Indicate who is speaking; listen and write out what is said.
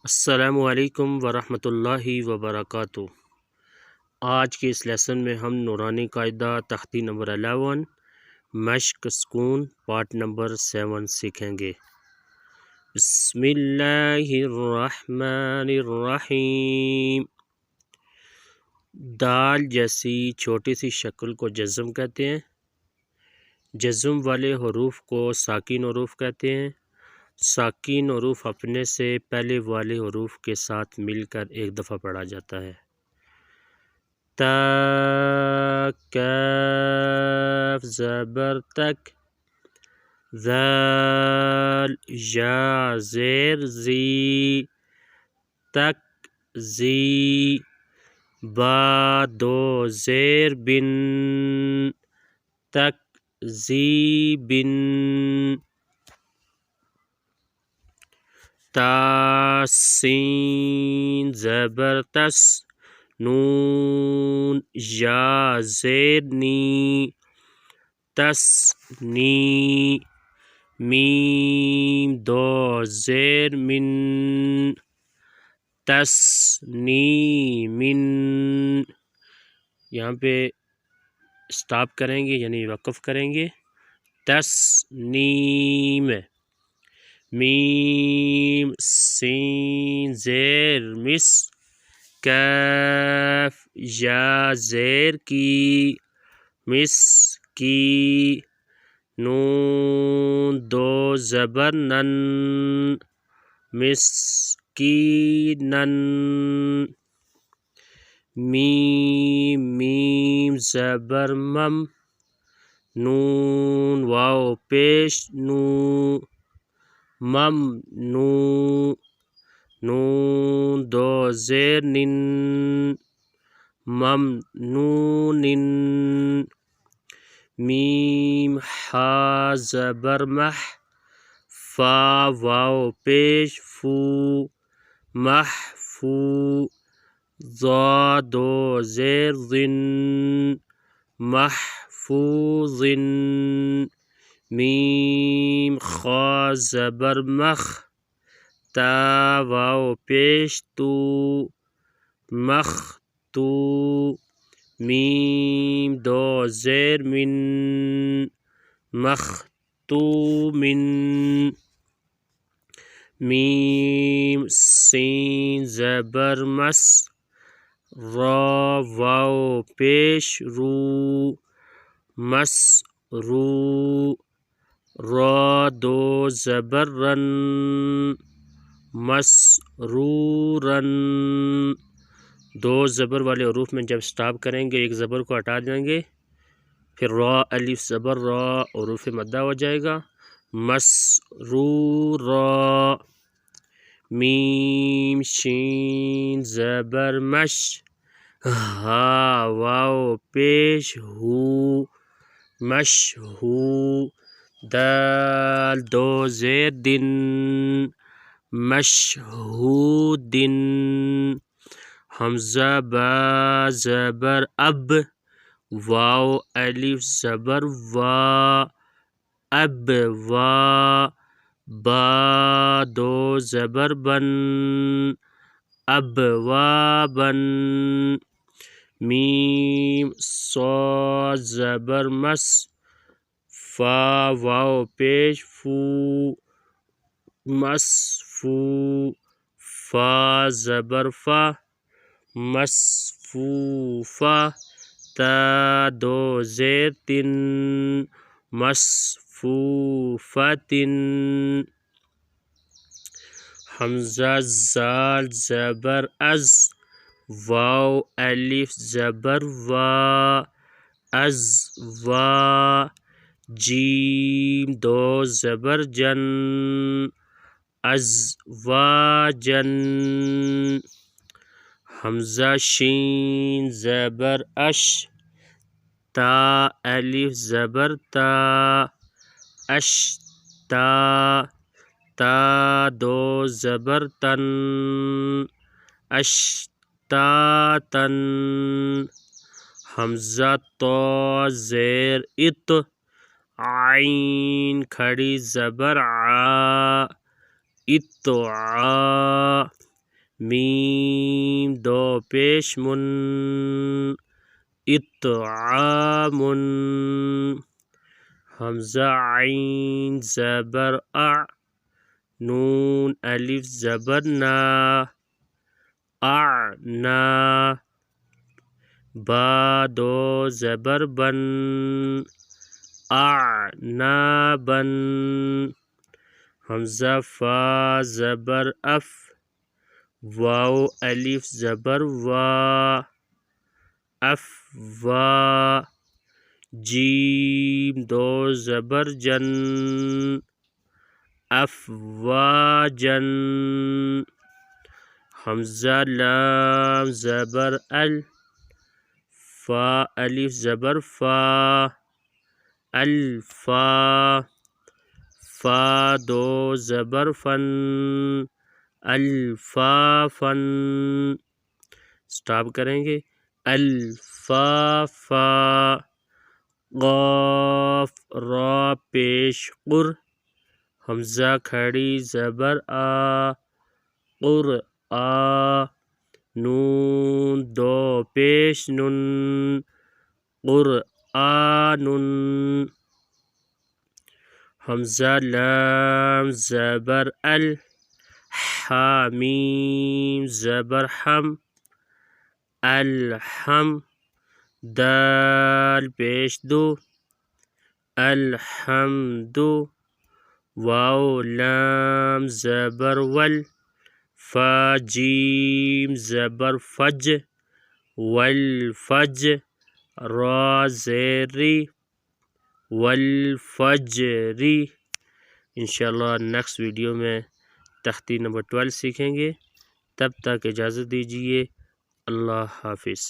Speaker 1: السلام علیکم ورحمۃ اللہ وبرکاتہ۔ آج کے اس لیسن میں ہم نورانی قاعدہ تختی نمبر 11 مشق سکون پارٹ نمبر 7 سیکھیں گے۔ بسم اللہ الرحمن الرحیم۔ دال جیسی چھوٹی سی شکل کو جزم کہتے ہیں۔ جزم والے حروف کو ساکن حروف کہتے ہیں۔ ساکن حروف اپنے سے پہلے والے حروف کے ساتھ مل کر ایک دفعہ پڑھا جاتا ہے۔ تا، کاف زبر تک، ذال یا زیر زی، تک زی، با دو زیر بن، تک زی بن، تا سین زبر تس، نون یا زیر نی، تس نی، میم دو زیر من، تس نی من۔ یہاں پہ سٹاپ کریں گے یعنی وقف کریں گے۔ تسنیم، میم سین زیر مس، کاف یا زیر کی، مس کی، نون دو زبر نن، مسکینن، میم زبر مم، نون واو پیش نو، ممنوع، نون دو زیر نن، ممنون، میم ہا زبر مح، فا واو پیش فو، محفو، ضا دو زیر ضن، محفوظ، میم خا زبر مخ، تا واو پیش تو، مختو، میم دو زیر من، مختوم، میم سین زبر مس، را واو پیش رو، مسرو، را دو زبر رن، مسرورن۔ دو زبر والے حروف میں جب سٹاپ کریں گے ایک زبر کو ہٹا دیں گے، پھر را الف زبر را حروف مدہ ہو جائے گا۔ مسرورا، میم شین زبر مش، ہا واو پیش ہو، مشہو، دال دو زیر دن، مشہودن، حمزہ با زبر اب، واو الف زبر وا، اب وا، با دو زبر بن، اب وا بن، میم صا زبر مس، فا واو پیش فو، مصفو، فا زبر فا، مصفوفہ، تا دو زیر تن، مصفوفتن، حمزہ زال زبر از، واو الف زبر وا، از وا، جیم دو زبر جن، ازواجن، حمزہ شین زبر اش، تا الف زبر تا، اشتا، تا دو زبر تن، اشتاتن، حمزہ تو زیر ات، عین کھڑی زبر عا، اتعا، میم دو پیش من اطعام حمزہ عین زبر نون الف زبر نا اعنا با دو زبر بن اعنابا حمزہ فا زبر اف واو الف زبر وا افوا جیم دو زبر جن افواجن حمزہ لام زبر ال فا الف زبر فا الفا فا دو زبر فن الفافن سٹاپ کریں گے الفافا قاف را پیش قر حمزہ کھڑی زبر آ قرآ نون دو پیش نن قرآن حمزہ لام زبر ال حامیم زبر حم الحم دال پیش دو الحمد واو لام زبر ول فا جیم زبر فج والفج را زیری والفجری انشاءاللہ نیکسٹ ویڈیو میں تختی نمبر 12 سیکھیں گے. تب تک اجازت دیجیے. اللہ حافظ.